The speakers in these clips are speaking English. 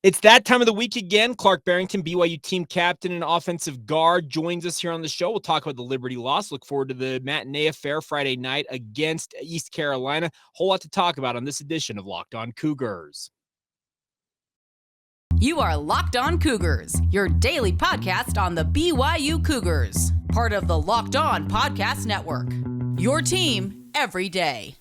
It's that time of the week again. Clark Barrington, BYU team captain and offensive guard, joins us here on the show. We'll talk about the Liberty loss. Look forward to the matinee affair Friday night against East Carolina. Whole lot to talk about on this edition of Locked On Cougars. You are Locked On Cougars, your daily podcast on the BYU Cougars, part of the Locked On Podcast Network. Your team every day.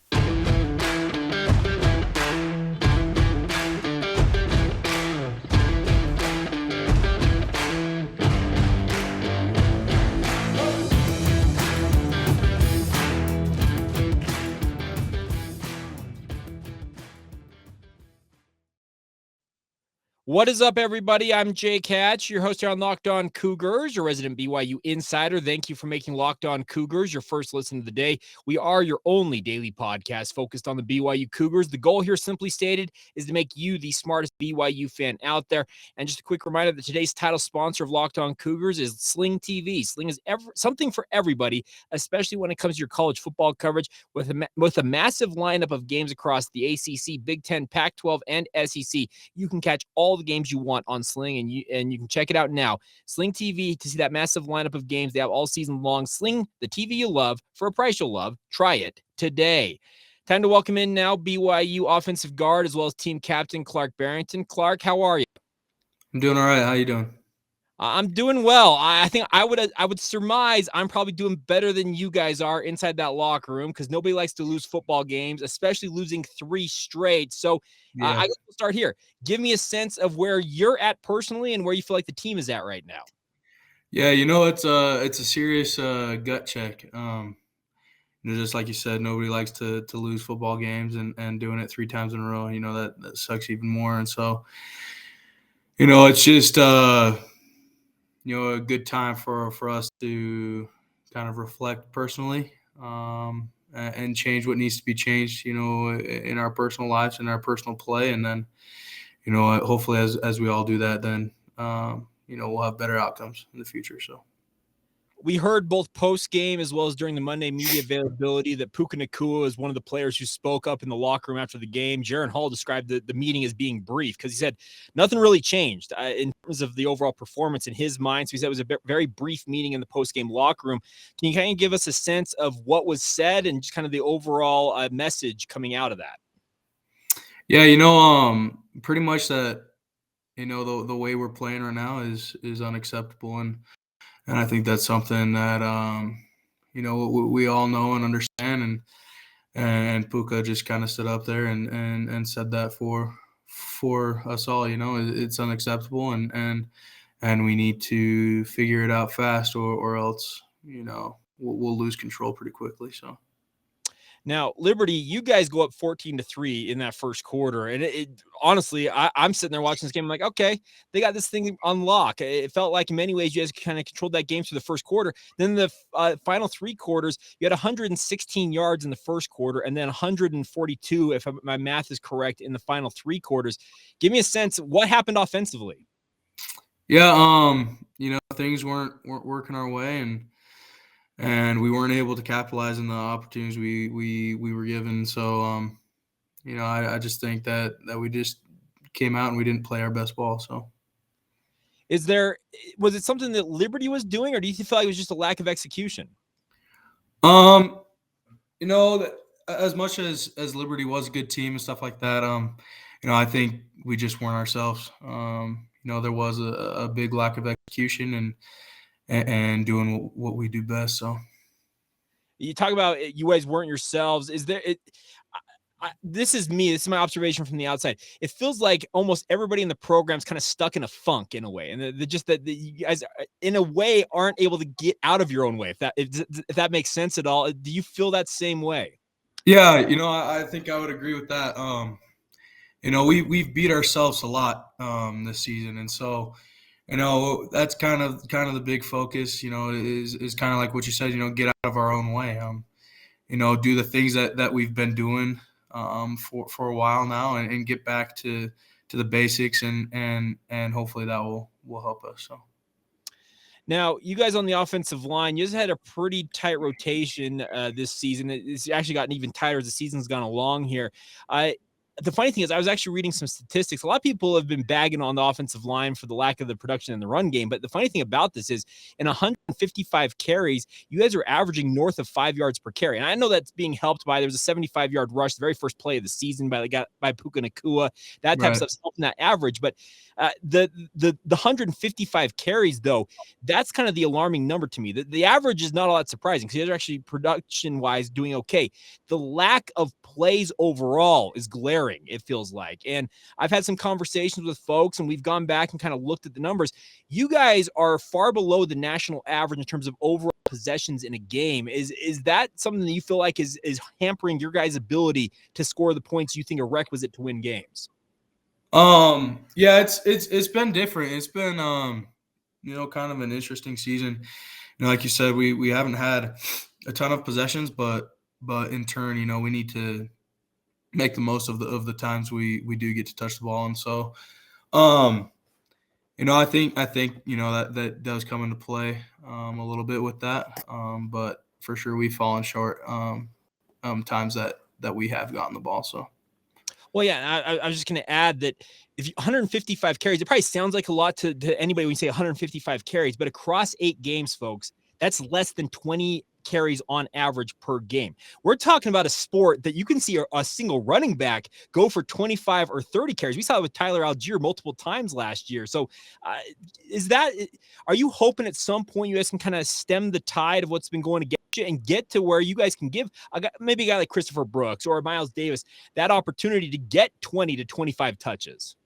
What is up, everybody? I'm Jake Hatch, your host here on Locked On Cougars, your resident BYU insider. Thank you for making Locked On Cougars your first listen of the day. We are your only daily podcast focused on the BYU Cougars. The goal here, simply stated, is to make you the smartest BYU fan out there. And just a quick reminder that today's title sponsor of Locked On Cougars is Sling TV. Sling is something for everybody, especially when it comes to your college football coverage. With a massive lineup of games across the ACC, Big Ten, Pac-12, and SEC, you can catch all the games you want on Sling, and you can check it out now. Sling TV, to see that massive lineup of games they have all season long. Sling, the TV you love for a price you'll love. Try it today. Time to welcome in now BYU offensive guard as well as team captain Clark Barrington. Clark, how are you? I'm doing all right. How you doing? I'm doing well. I think I would surmise I'm probably doing better than you guys are inside that locker room, because nobody likes to lose football games, especially losing 3 straight. So I guess we'll start here. Give me a sense of where you're at personally and where you feel like the team is at right now. Yeah, it's a serious gut check. Just like you said, nobody likes to lose football games, and doing it 3 times in a row, that sucks even more. And so, it's just a good time for us to kind of reflect personally, and change what needs to be changed, in our personal lives and our personal play. And then, hopefully as we all do that, then, we'll have better outcomes in the future. So we heard both post-game as well as during the Monday media availability that Puka Nacua is one of the players who spoke up in the locker room after the game. Jaron Hall described the meeting as being brief because he said nothing really changed in terms of the overall performance in his mind. So he said it was a very brief meeting in the post-game locker room. Can you kind of give us a sense of what was said and just kind of the overall message coming out of that? Yeah, pretty much that, the way we're playing right now is unacceptable. And I think that's something that, we all know and understand. And Puka just kind of stood up there and said that for us all, it's unacceptable, and we need to figure it out fast, or else, we'll lose control pretty quickly. So. Now, Liberty, you guys go up 14-3 in that first quarter. And honestly, I'm sitting there watching this game. I'm like, okay, they got this thing on lock. It felt like in many ways you guys kind of controlled that game through the first quarter. Then the final 3 quarters, you had 116 yards in the first quarter and then 142, if my math is correct, in the final 3 quarters. Give me a sense of what happened offensively. Yeah, things weren't working our way, and we weren't able to capitalize on the opportunities we were given. So, I just think that we just came out and we didn't play our best ball. So, was it something that Liberty was doing, or do you feel like it was just a lack of execution? That as much as Liberty was a good team and stuff like that, I think we just weren't ourselves. There was a big lack of execution and doing what we do best. So you talk about you guys weren't yourselves. This is my observation from the outside. It feels like almost everybody in the program's kind of stuck in a funk in a way, and you guys in a way aren't able to get out of your own way. If that makes sense at all, do you feel that same way? Yeah, I think I would agree with that. We've beat ourselves a lot this season, and so that's kind of the big focus. Is kind of like what you said. Get out of our own way. Do the things that we've been doing for a while now, and get back to the basics, and hopefully that will help us. So. Now, you guys on the offensive line, you just had a pretty tight rotation this season. It's actually gotten even tighter as the season's gone along here. the funny thing is, I was actually reading some statistics. A lot of people have been bagging on the offensive line for the lack of the production in the run game. But the funny thing about this is, in 155 carries, you guys are averaging north of 5 yards per carry. And I know that's being helped by, there was a 75-yard rush, the very first play of the season by Puka Nacua. That type of stuff's helping that average. But the 155 carries, though, that's kind of the alarming number to me. The average is not all that surprising because you guys are actually production-wise doing okay. The lack of plays overall is glaring, it feels like. And I've had some conversations with folks, and we've gone back and kind of looked at the numbers. You guys are far below the national average in terms of overall possessions in a game. Is that something that you feel like is hampering your guys' ability to score the points you think are requisite to win games? Yeah, it's been different. It's been kind of an interesting season. Like you said, we haven't had a ton of possessions, but in turn, we need to make the most of the times we do get to touch the ball. And so, I think that does come into play a little bit with that. But for sure, we've fallen short times that we have gotten the ball. So. Well, yeah, I was just going to add that if 155 carries, it probably sounds like a lot to anybody when you say 155 carries, but across 8 games, folks, that's less than 20 carries on average per game. We're talking about a sport that you can see a single running back go for 25 or 30 carries. We saw it with Tyler Algier multiple times last year. So are you hoping at some point you guys can kind of stem the tide of what's been going against you and get to where you guys can give maybe a guy like Christopher Brooks or Miles Davis that opportunity to get 20 to 25 touches?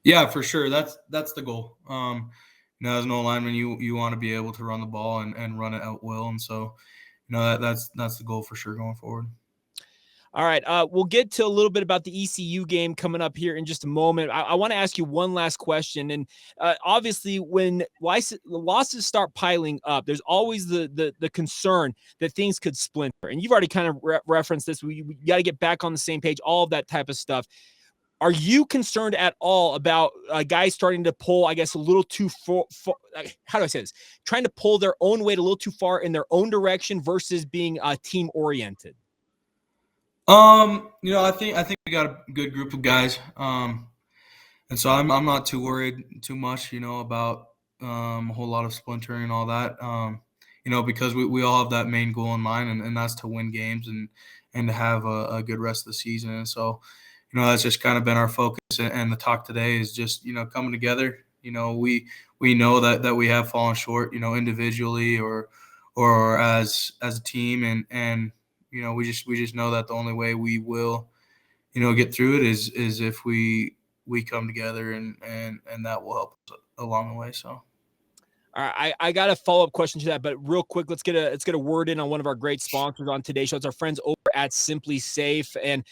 Yeah, for sure. That's the goal. As an O-lineman, you want to be able to run the ball and run it at will. And so, that's the goal for sure going forward. All right. We'll get to a little bit about the ECU game coming up here in just a moment. I want to ask you one last question. And obviously, when losses start piling up, there's always the concern that things could splinter. And you've already kind of referenced this. We got to get back on the same page, all of that type of stuff. Are you concerned at all about guys starting to pull, I guess, a little too far? How do I say this? Trying to pull their own weight a little too far in their own direction versus being team oriented? I think we got a good group of guys. And so I'm not too worried too much, about a whole lot of splintering and all that. Because we all have that main goal in mind, and that's to win games and to have a good rest of the season. And so, that's just kind of been our focus, and the talk today is just, coming together. We know that we have fallen short, individually or as a team, and we just know that the only way we will, get through it is if we come together, and that will help us along the way. So. All right, I got a follow-up question to that, but real quick, let's get a word in on one of our great sponsors on today's show. It's our friends over at Simplisafe. And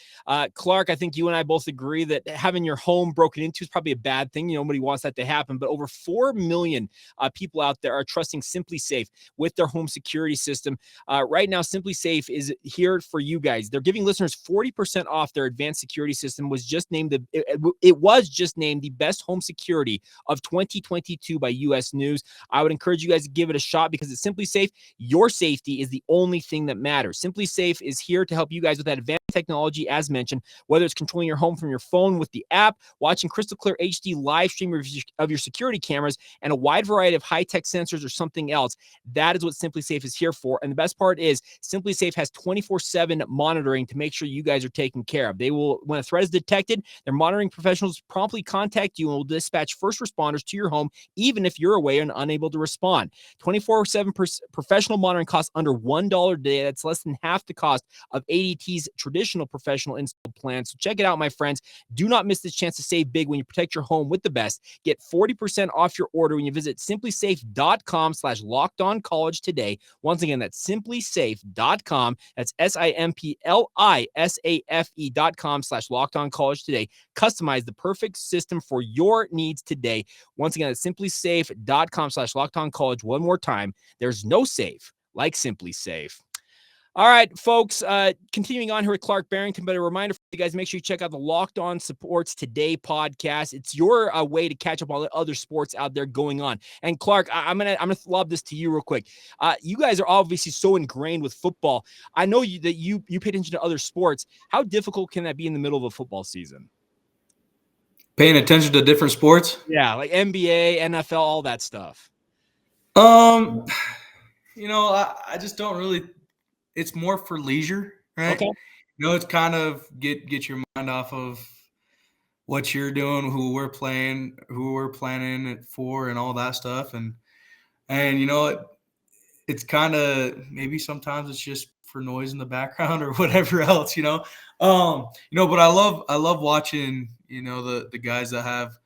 Clark, I think you and I both agree that having your home broken into is probably a bad thing. Nobody wants that to happen. But over 4 million people out there are trusting Simplisafe with their home security system. Right now, Simplisafe is here for you guys. They're giving listeners 40% off their advanced security system. It was just named the best home security of 2022 by U.S. News. I would encourage you guys to give it a shot because it's Simplisafe. Your safety is the only thing that matters. Simplisafe is here to help you guys with that advanced technology, as mentioned, whether it's controlling your home from your phone with the app, watching crystal clear HD live stream of your security cameras, and a wide variety of high-tech sensors or something else. That is what Simplisafe is here for. And the best part is Simplisafe has 24/7 monitoring to make sure you guys are taken care of. They will, when a threat is detected, their monitoring professionals promptly contact you and will dispatch first responders to your home, even if you're away and unable to respond. 24/7 professional monitoring costs under $1 a day. That's less than half the cost of ADT's traditional professional install plan. So check it out, my friends. Do not miss this chance to save big when you protect your home with the best. Get 40% off your order when you visit simplisafe.com/lockedoncollege today. Once again, that's simplisafe.com. That's simplisafe.com/lockedoncollege today. Customize the perfect system for your needs today. Once again, that's simplisafe.com/lockedoncollege. One more time. There's no safe like Simplisafe. All right, folks, continuing on here with Clark Barrington, but a reminder for you guys, make sure you check out the Locked On Sports Today podcast. It's your way to catch up on the other sports out there going on. And Clark, I'm gonna lob this to you real quick. You guys are obviously so ingrained with football. I know that you pay attention to other sports. How difficult can that be in the middle of a football season? Paying attention to different sports? Yeah, like NBA, NFL, all that stuff. I just don't really – it's more for leisure, right? Okay. It's kind of get your mind off of what you're doing, who we're planning it for, and all that stuff. And it's kind of maybe sometimes it's just for noise in the background or whatever else, But I love watching, the guys that have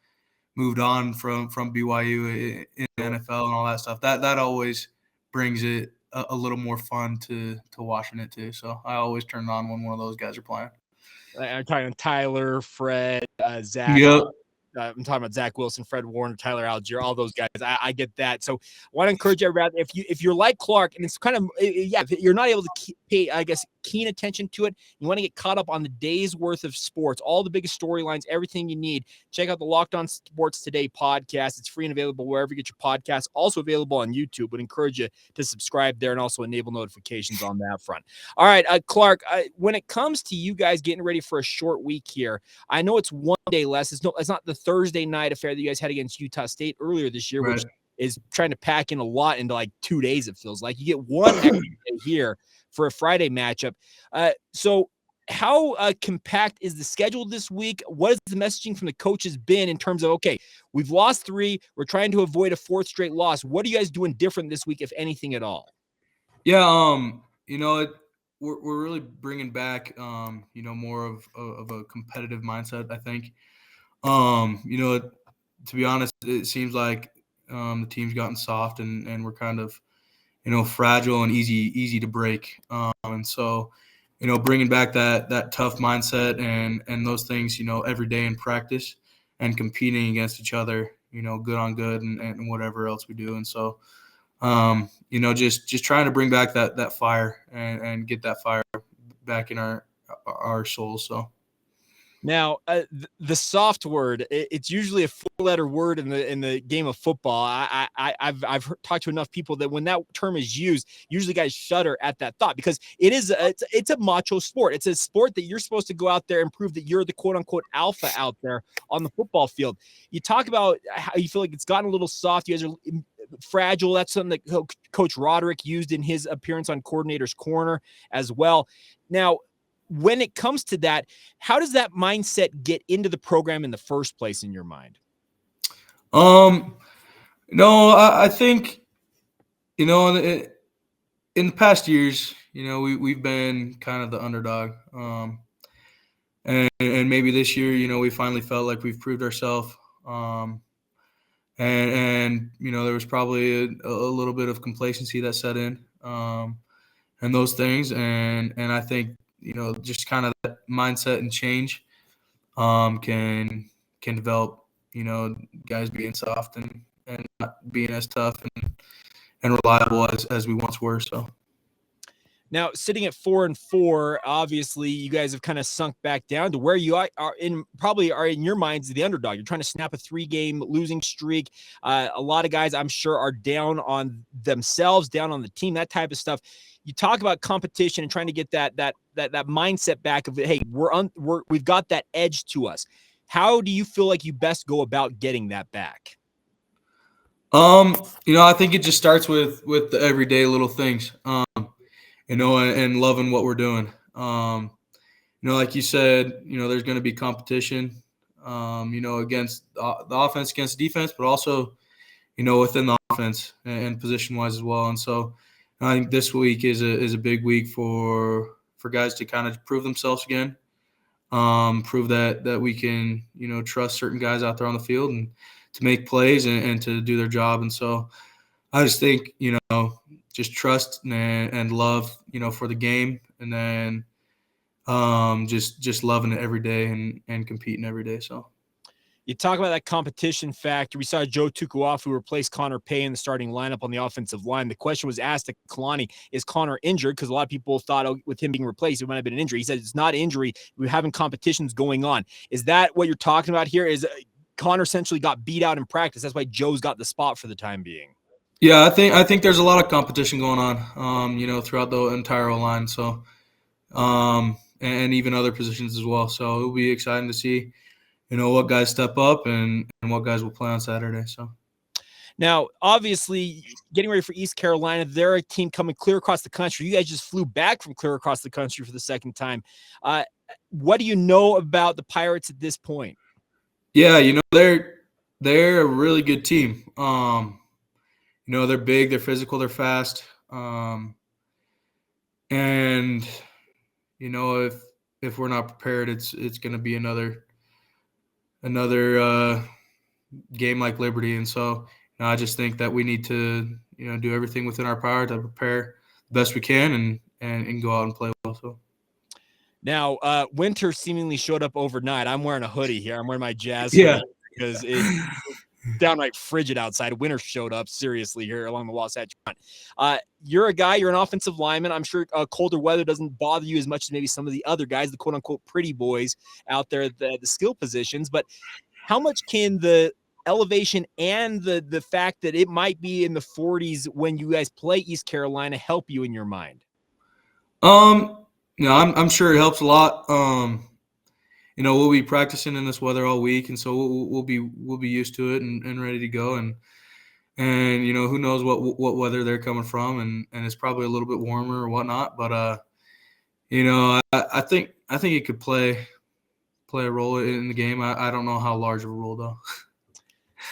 moved on from BYU in the NFL and all that stuff. That always brings it a little more fun to watching it too. So I always turn it on when one of those guys are playing. I'm talking Tyler, Fred, Zach. Yep. I'm talking about Zach Wilson, Fred Warner, Tyler Algier, all those guys. I get that. So I want to encourage everybody, if you're like Clark, and it's kind of, if you're not able to pay, I guess, keen attention to it, you want to get caught up on the day's worth of sports, all the biggest storylines, everything you need, check out the Locked On Sports Today podcast. It's free and available wherever you get your podcasts. Also available on YouTube. Would encourage you to subscribe there and also enable notifications on that front. All right, Clark, when it comes to you guys getting ready for a short week here, I know it's one day less. It's not the Thursday night affair that you guys had against Utah State earlier this year, Right. which is trying to pack in a lot into like 2 days, it feels like. You get one extra day here for a Friday matchup. So how compact is the schedule this week? What has the messaging from the coaches been in terms of, okay, we've lost 3. We're trying to avoid a 4th straight loss. What are you guys doing different this week, if anything at all? Yeah, we're really bringing back, more of a competitive mindset, I think. To be honest, it seems like the team's gotten soft and we're kind of, fragile and easy to break. And so, bringing back that tough mindset and those things, every day in practice and competing against each other, good on good and whatever else we do. And so, just trying to bring back that fire and get that fire back in our souls. So. Now, the soft word, it's usually a 4-letter word in the game of football. I've talked to enough people that when that term is used, usually guys shudder at that thought because it's a macho sport. It's a sport that you're supposed to go out there and prove that you're the quote unquote alpha out there on the football field. You talk about how you feel like it's gotten a little soft. You guys are fragile. That's something that Coach Roderick used in his appearance on Coordinator's Corner as well. Now, when it comes to that, how does that mindset get into the program in the first place in your mind? No, I think, in the past years, we've been kind of the underdog. And maybe this year, we finally felt like we've proved ourselves. And there was probably a little bit of complacency that set in, and those things. And I think, just kind of that mindset and change can develop, guys being soft and not being as tough and reliable as we once were. So. Now, sitting at 4-4, obviously you guys have kind of sunk back down to where you are in your minds the underdog. You're trying to snap a 3-game losing streak. A lot of guys, I'm sure, are down on themselves, down on the team, that type of stuff. You talk about competition and trying to get that mindset back of, hey, we've got that edge to us. How do you feel like you best go about getting that back? I think it just starts with the everyday little things. And loving what we're doing. Like you said, there's going to be competition, against the offense, against defense, but also, within the offense and position-wise as well. And so I think this week is a big week for guys to kind of prove themselves again, prove that we can, trust certain guys out there on the field and to make plays and to do their job. And so I just think, just trust and love, for the game, and then just loving it every day and competing every day. So you talk about that competition factor. We saw Joe Tukuafu replace Connor Pay in the starting lineup on the offensive line. The question was asked to Kalani, is Connor injured? Because a lot of people thought with him being replaced, it might have been an injury. He said it's not injury. We're having competitions going on. Is that what you're talking about here? Is Connor essentially got beat out in practice? That's why Joe's got the spot for the time being. Yeah, I think there's a lot of competition going on, throughout the entire line. So, and even other positions as well. So it'll be exciting to see, what guys step up and what guys will play on Saturday. So. Now, obviously, getting ready for East Carolina, they're a team coming clear across the country. You guys just flew back from clear across the country for the second time. What do you know about the Pirates at this point? Yeah, they're a really good team. They're big, they're physical, they're fast. And if we're not prepared, it's going to be another game like Liberty. And so I just think that we need to do everything within our power to prepare the best we can and go out and play well. So. Now, winter seemingly showed up overnight. I'm wearing a hoodie here. I'm wearing my Jazz hoodie because it's downright frigid outside. Winter showed up seriously here along the Wasatch Front. You're an offensive lineman. I'm sure colder weather doesn't bother you as much as maybe some of the other guys, the quote-unquote pretty boys out there, the skill positions. But how much can the elevation and the fact that it might be in the 40s when you guys play East Carolina help you in your mind? I'm sure it helps a lot. We'll be practicing in this weather all week, and so we'll be used to it and ready to go. And who knows what weather they're coming from, and it's probably a little bit warmer or whatnot. But I think it could play a role in the game. I don't know how large of a role though.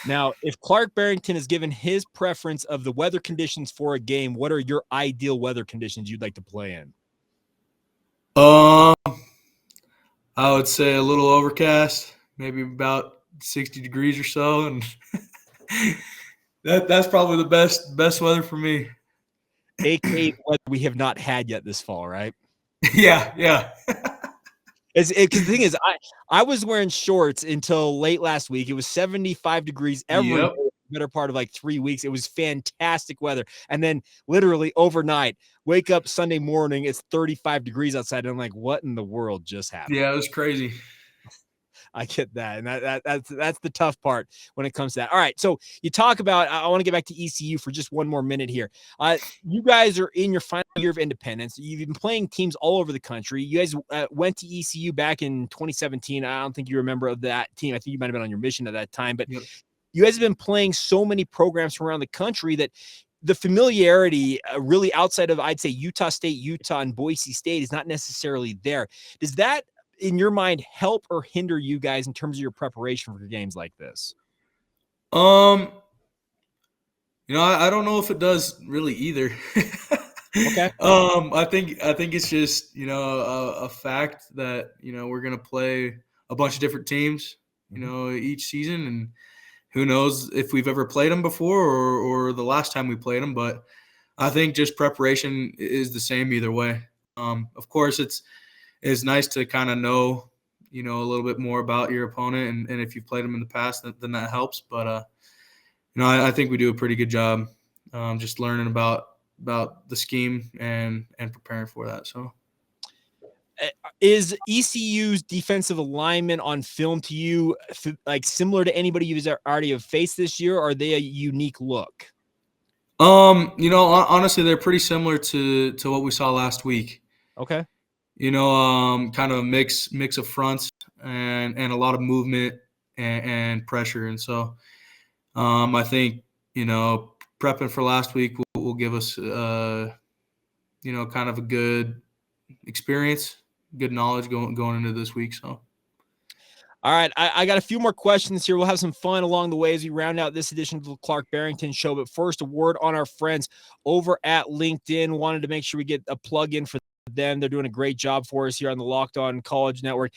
Now, if Clark Barrington is given his preference of the weather conditions for a game, what are your ideal weather conditions you'd like to play in? I would say a little overcast, maybe about 60 degrees or so, and that's probably the best weather for me. AKA weather we have not had yet this fall, right? Yeah. Because the thing is, I was wearing shorts until late last week. It was 75 degrees every day, better part of like 3 weeks. It was fantastic weather. And then literally overnight, wake up Sunday morning, it's 35 degrees outside. And I'm like, what in the world just happened? Yeah, it was crazy. I get that. And that's the tough part when it comes to that. All right. So you talk about, I want to get back to ECU for just one more minute here. You guys are in your final year of independence. You've been playing teams all over the country. You guys went to ECU back in 2017. I don't think you remember of that team. I think you might've been on your mission at that time, but you guys have been playing so many programs from around the country that the familiarity really outside of, I'd say, Utah State, Utah, and Boise State is not necessarily there. Does that, in your mind, help or hinder you guys in terms of your preparation for games like this? I don't know if it does really either. Okay. I think it's just, a fact that, we're going to play a bunch of different teams, each season, and who knows if we've ever played them before or the last time we played them, but I think just preparation is the same either way. Of course, it's nice to kind of know, a little bit more about your opponent, and if you've played them in the past, then that helps. But I think we do a pretty good job just learning about the scheme and preparing for that. So, is ECU's defensive alignment on film to you like similar to anybody you've already have faced this year? Or are they a unique look? Honestly, they're pretty similar to what we saw last week. Okay. Kind of a mix of fronts and a lot of movement and pressure. And so I think, prepping for last week will give us, kind of a good experience, good knowledge going into this week. So. All right, I got a few more questions here. We'll have some fun along the way as we round out this edition of the Clark Barrington Show. But first, a word on our friends over at LinkedIn. Wanted to make sure we get a plug in for them. They're doing a great job for us here on the Locked On College Network.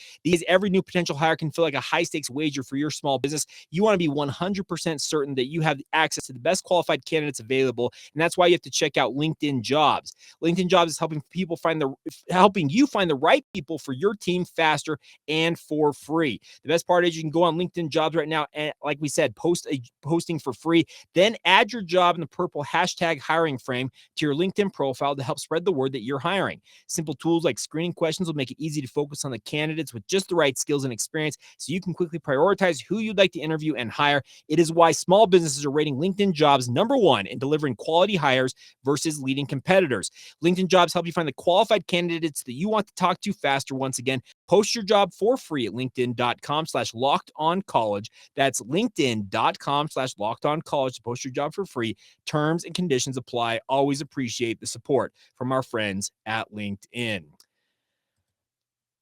Every new potential hire can feel like a high-stakes wager for your small business. You want to be 100% certain that you have access to the best qualified candidates available, and that's why you have to check out LinkedIn Jobs. LinkedIn Jobs is helping you find the right people for your team faster and for free. The best part is you can go on LinkedIn Jobs right now and, like we said, posting for free. Then add your job in the purple hashtag hiring frame to your LinkedIn profile to help spread the word that you're hiring. Simple tools like screening questions will make it easy to focus on the candidates with just the right skills and experience so you can quickly prioritize who you'd like to interview and hire. It is why small businesses are rating LinkedIn Jobs #1 in delivering quality hires versus leading competitors. LinkedIn Jobs help you find the qualified candidates that you want to talk to faster. Once again, Post your job for free at linkedin.com/lockedoncollege. That's linkedin.com/lockedoncollege to post your job for free. Terms and conditions apply. Always appreciate the support from our friends at LinkedIn.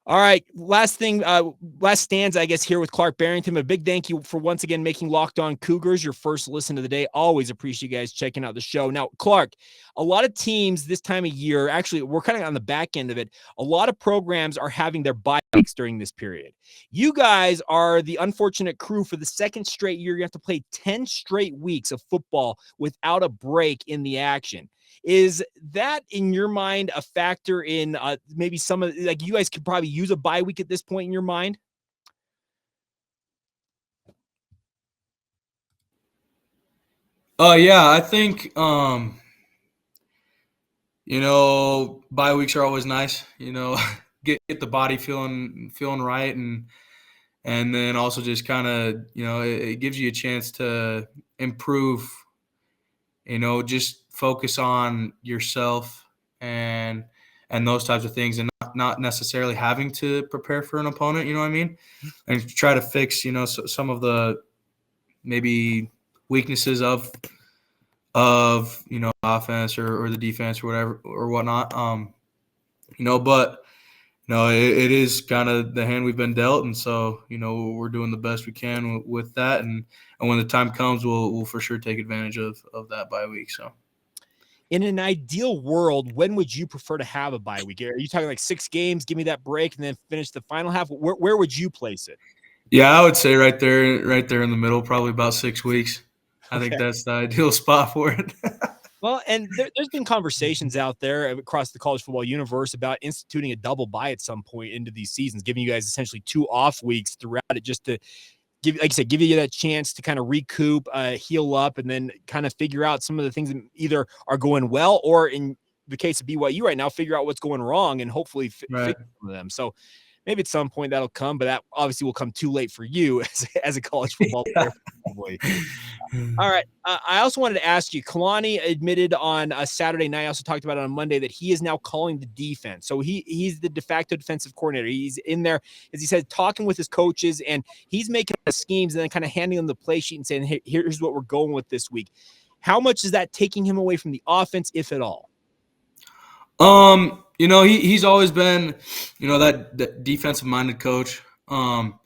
All right, last stanza, I guess, here with Clark Barrington. A big thank you for once again making Locked On Cougars your first listen of the day. Always appreciate you guys checking out the show. Now, Clark, a lot of teams this time of year, actually, we're kind of on the back end of it. A lot of programs are having their bye weeks during this period. You guys are the unfortunate crew for the second straight year. You have to play 10 straight weeks of football without a break in the action. Is that, in your mind, a factor in maybe some of, like, you guys could probably use a bye week at this point in your mind? Yeah, I think bye weeks are always nice. Get the body feeling right, and then also just kind of it gives you a chance to improve. Just focus on yourself and those types of things, and not necessarily having to prepare for an opponent. You know what I mean? And try to fix some of the maybe weaknesses of offense or the defense or whatever or whatnot. But it is kind of the hand we've been dealt, and so we're doing the best we can with that, and when the time comes, we'll for sure take advantage of that bye week. So, in an ideal world, when would you prefer to have a bye week? Are you talking like 6 games, give me that break, and then finish the final half? Where would you place it? Yeah, I would say right there in the middle, probably about 6 weeks. I think that's the ideal spot for it. Well, and there's been conversations out there across the college football universe about instituting a double bye at some point into these seasons, giving you guys essentially 2 off weeks throughout it, just to give, like I said, give you that chance to kind of recoup, heal up, and then kind of figure out some of the things that either are going well, or in the case of BYU right now, figure out what's going wrong and hopefully fix some of them. So maybe at some point that'll come, but that obviously will come too late for you as a college football player. Probably. All right. I also wanted to ask you, Kalani admitted on a Saturday night, I also talked about it on Monday, that he is now calling the defense. So he's the de facto defensive coordinator. He's in there, as he said, talking with his coaches, and he's making the schemes and then kind of handing them the play sheet and saying, hey, here's what we're going with this week. How much is that taking him away from the offense, if at all? He's always been, that defensive minded coach. I'm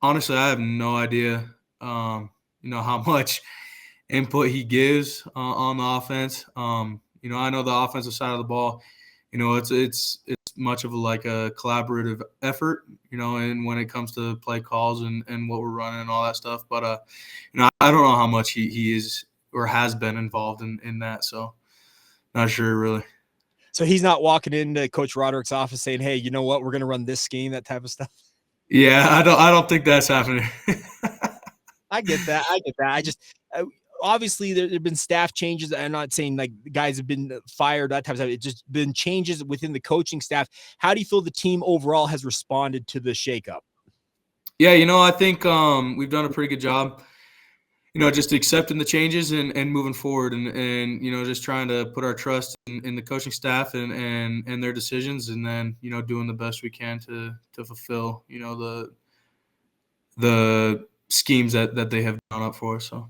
honestly, I have no idea, how much input he gives on the offense. I know the offensive side of the ball, it's much of a collaborative effort, and when it comes to play calls and what we're running and all that stuff. But, I don't know how much he is or has been involved in that. So not sure really. So he's not walking into Coach Roderick's office saying, hey, you know what, we're going to run this scheme, that type of stuff. Yeah, I don't think that's happening. I get that. I just obviously there have been staff changes. I'm not saying like the guys have been fired, that type of stuff. It's just been changes within the coaching staff. How do you feel the team overall has responded to the shakeup? Yeah, I think we've done a pretty good job, just accepting the changes and moving forward, and just trying to put our trust in the coaching staff and their decisions, and then doing the best we can to fulfill the schemes that they have drawn up for us. So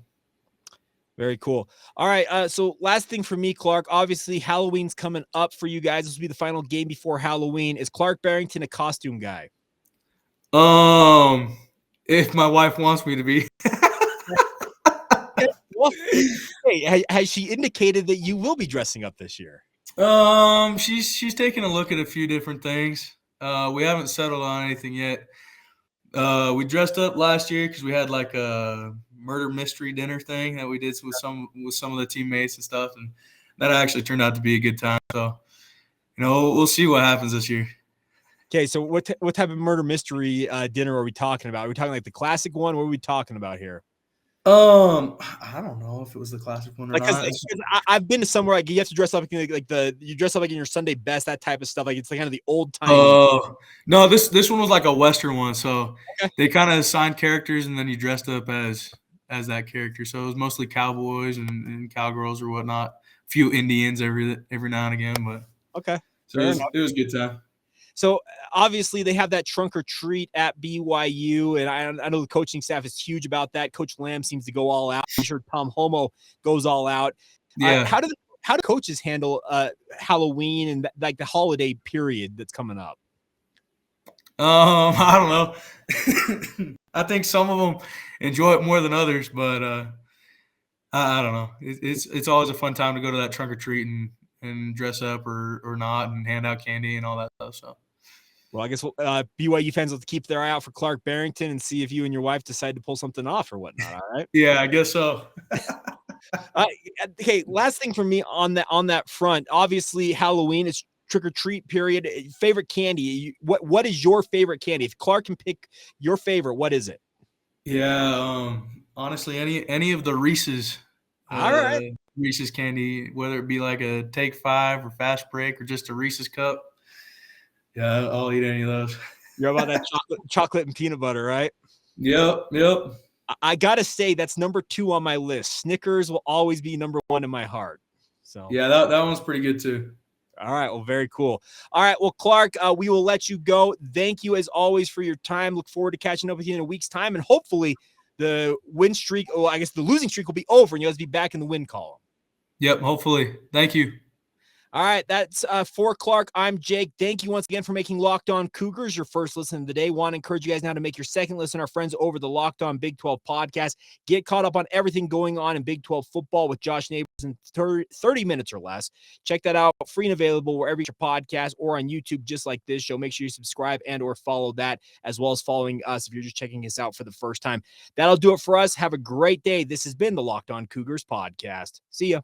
very cool. All right. So last thing for me, Clark, obviously Halloween's coming up for you guys. This will be the final game before Halloween. Is Clark Barrington a costume guy? If my wife wants me to be. Well, hey, has she indicated that you will be dressing up this year? She's taking a look at a few different things. We haven't settled on anything yet. We dressed up last year because we had like a murder mystery dinner thing that we did with some of the teammates and stuff, and that actually turned out to be a good time. So, we'll see what happens this year. Okay, so what type of murder mystery dinner are we talking about? Are we talking like the classic one? What are we talking about here? I don't know if it was the classic one or not. Because I've been to somewhere like you have to dress up you dress up like in your Sunday best, that type of stuff. Like it's like kind of the old time. No, this one was like a Western one. So they kind of assigned characters, and then you dressed up as that character. So it was mostly cowboys and cowgirls or whatnot. A few Indians every now and again, but okay. So it was a good time. So obviously they have that trunk or treat at BYU, and I know the coaching staff is huge about that. Coach Lamb seems to go all out. I'm sure Tom Homo goes all out. Yeah. How do coaches handle Halloween and like the holiday period that's coming up? I don't know. I think some of them enjoy it more than others, but I don't know. It's always a fun time to go to that trunk or treat and dress up or not and hand out candy and all that stuff. So. Well, I guess BYU fans will keep their eye out for Clark Barrington and see if you and your wife decide to pull something off or whatnot. All right. Yeah, I guess so. Okay. Last thing for me on that front. Obviously, Halloween is trick or treat period. Favorite candy? What is your favorite candy? If Clark can pick your favorite, what is it? Yeah. Honestly, any of the Reese's. All right. Reese's candy, whether it be like a Take 5 or Fast Break or just a Reese's cup. Yeah, I'll eat any of those. You're about that chocolate and peanut butter, right? Yep. I gotta say that's number 2 on my list. Snickers will always be number 1 in my heart. So yeah, that one's pretty good too. All right. Well, very cool. All right. Well, Clark, we will let you go. Thank you as always for your time. Look forward to catching up with you in a week's time, and hopefully the win streak, I guess the losing streak will be over, and you'll be back in the win column. Yep. Hopefully. Thank you. All right, that's for Clark. I'm Jake. Thank you once again for making Locked On Cougars your first listen of the day. Want to encourage you guys now to make your second listen, our friends over the Locked On Big 12 podcast. Get caught up on everything going on in Big 12 football with Josh Neighbors in 30 minutes or less. Check that out, free and available wherever you get your podcast or on YouTube, just like this show. Make sure you subscribe and or follow that, as well as following us if you're just checking us out for the first time. That'll do it for us. Have a great day. This has been the Locked On Cougars podcast. See ya.